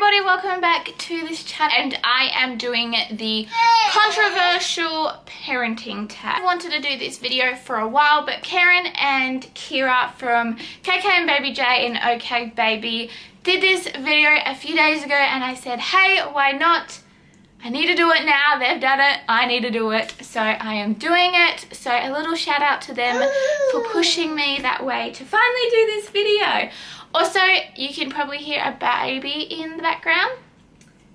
everybody, welcome back to this channel, and I am doing the controversial parenting tag. I wanted to do this video for a while, but Keren and Kyra from kkandbaby and okbaby did this video a few days ago, and I said, hey, why not? I need to do it now. They've done it. I need to do it. So I am doing it. So a little shout out to them for pushing me that way to finally do this video. Also, you can probably hear a baby in the background.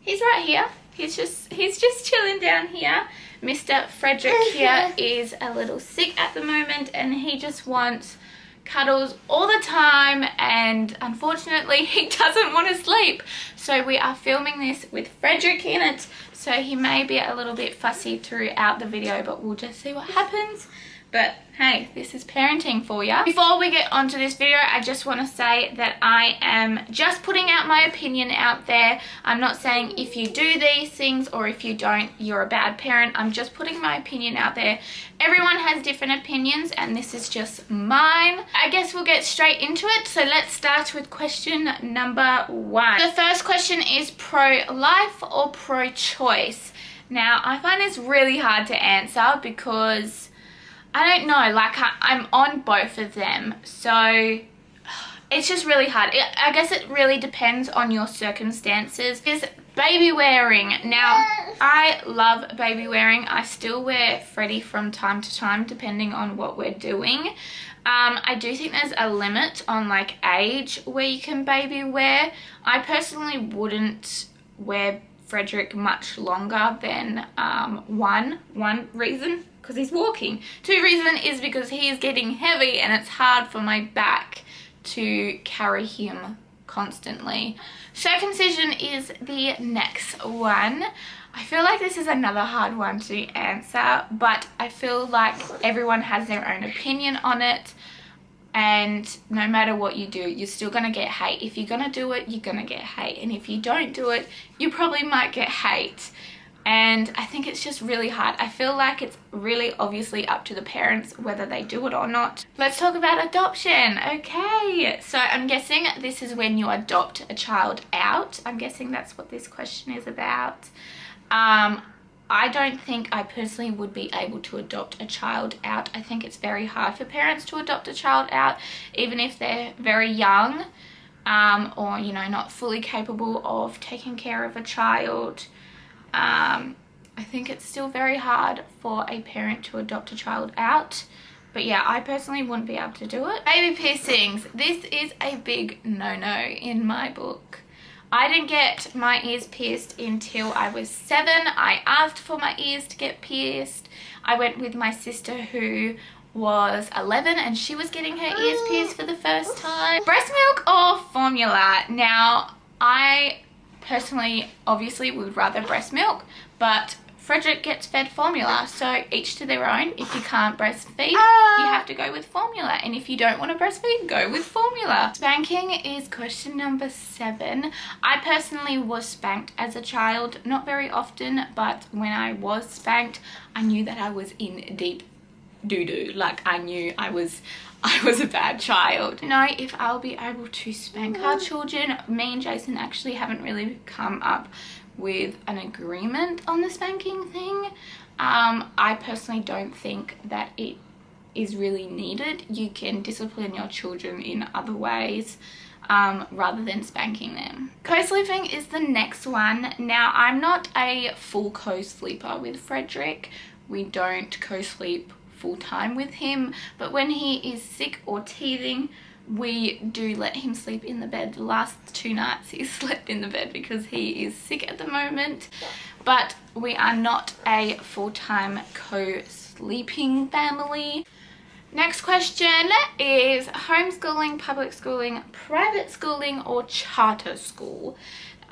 He's right here. He's just chilling down here. Mr. Frederick here is a little sick at the moment, and he just wants cuddles all the time, and unfortunately he doesn't want to sleep. So we are filming this with Frederick in it, so he may be a little bit fussy throughout the video, but we'll just see what happens. But hey, this is parenting for you. Before we get onto this video, I just want to say that I am just putting out my opinion out there. I'm not saying if you do these things or if you don't, you're a bad parent. I'm just putting my opinion out there. Everyone has different opinions, and this is just mine. I guess we'll get straight into it. So let's start with question number 1. The first question is pro-life or pro-choice. Now, I find this really hard to answer because I don't know, like I'm on both of them, so it's just really hard. I guess it really depends on your circumstances. Is baby wearing. Now, I love baby wearing. I still wear Freddie from time to time depending on what we're doing. I do think there's a limit on like age where you can baby wear. I personally wouldn't wear Frederick much longer than one reason, because he's walking. 2 reason is because he is getting heavy and it's hard for my back to carry him constantly. Circumcision is the next one. I feel like this is another hard one to answer, but I feel like everyone has their own opinion on it, and no matter what you do, you're still gonna get hate. If you're gonna do it, you're gonna get hate, and if you don't do it, you probably might get hate. And I think it's just really hard. I feel like it's really obviously up to the parents whether they do it or not. Let's talk about adoption. Okay, so I'm guessing this is when you adopt a child out. I'm guessing that's what this question is about. I don't think I personally would be able to adopt a child out. I think it's very hard for parents to adopt a child out, even if they're very young, or, you know, not fully capable of taking care of a child. I think it's still very hard for a parent to adopt a child out. But yeah, I personally wouldn't be able to do it. Baby piercings. This is a big no-no in my book. I didn't get my ears pierced until I was 7. I asked for my ears to get pierced. I went with my sister who was 11 and she was getting her ears pierced for the first time. Breast milk or formula? Now, I personally obviously would rather breast milk, but Frederick gets fed formula, so each to their own. If you can't breastfeed, you have to go with formula, and if you don't want to breastfeed, go with formula. Spanking is question number 7. I personally was spanked as a child, not very often, but when I was spanked, I knew that I was in deep doo-doo. Like, I knew I was a bad child. You know, if I'll be able to spank our children. Me and Jason actually haven't really come up with an agreement on the spanking thing. I personally don't think that it is really needed. You can discipline your children in other ways rather than spanking them. Co-sleeping is the next one. Now, I'm not a full co-sleeper with Frederick. We don't co-sleep full time with him, but when he is sick or teething, we do let him sleep in the bed. The last 2 nights he slept in the bed because he is sick at the moment, but we are not a full-time co-sleeping family. Next question is homeschooling, public schooling, private schooling, or charter school.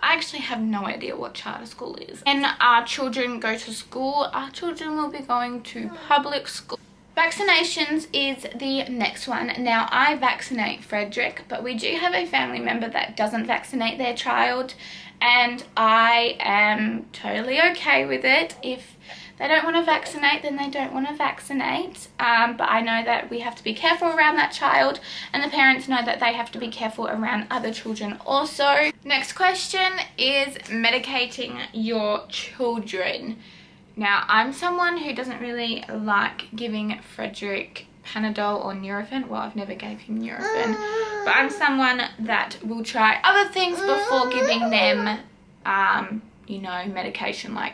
I actually have no idea what charter school is. When our children go to school, our children will be going to public school. Vaccinations is the next one. Now, I vaccinate Frederick, but we do have a family member that doesn't vaccinate their child, and I am totally okay with it. If they don't want to vaccinate, then they don't want to vaccinate. But I know that we have to be careful around that child, and the parents know that they have to be careful around other children also. Next question is medicating your children. Now, I'm someone who doesn't really like giving Frederick Panadol or Nurofen. Well, I've never gave him Nurofen, but I'm someone that will try other things before giving them, you know, medication like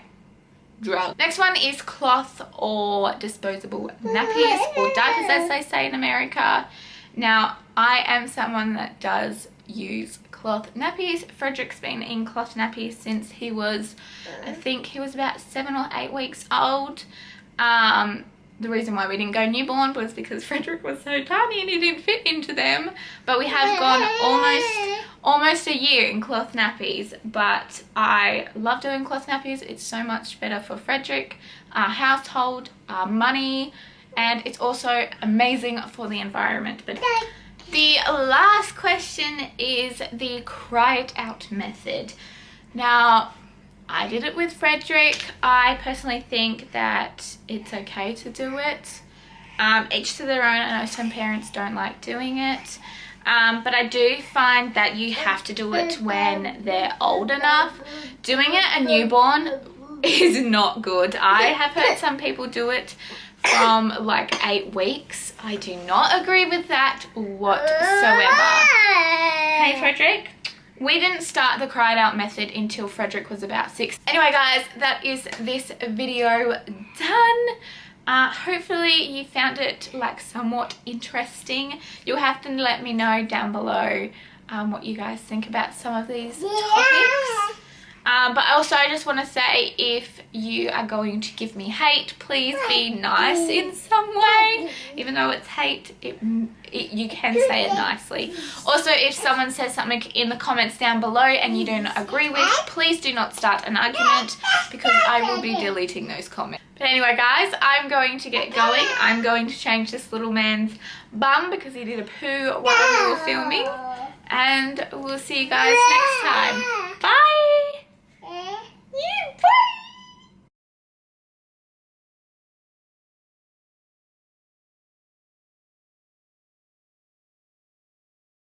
drugs. Next one is cloth or disposable nappies, or diapers as they say in America. Now, I am someone that does use cloth nappies. Frederick's been in cloth nappies since he was, I think he was about 7 or 8 weeks old. The reason why we didn't go newborn was because Frederick was so tiny and he didn't fit into them. But we have gone almost a year in cloth nappies. But I love doing cloth nappies. It's so much better for Frederick, our household, our money, and it's also amazing for the environment. But the last question is the cry it out method. Now, I did it with Frederick. I personally think that it's okay to do it. Each to their own. I know some parents don't like doing it. But I do find that you have to do it when they're old enough. Doing it a newborn is not good. I have heard some people do it from like 8 weeks. I do not agree with that whatsoever. Hey, Frederick. We didn't start the cry it out method until Frederick was about 6. Anyway, guys, that is this video done. Hopefully you found it like somewhat interesting. You'll have to let me know down below what you guys think about some of these topics. But also I just want to say, if you are going to give me hate, please be nice in some way. Even though it's hate, you can say it nicely. Also, if someone says something in the comments down below and you don't agree with, please do not start an argument, because I will be deleting those comments. But anyway, guys, I'm going to get going. I'm going to change this little man's bum because he did a poo while we were filming. And we'll see you guys next time.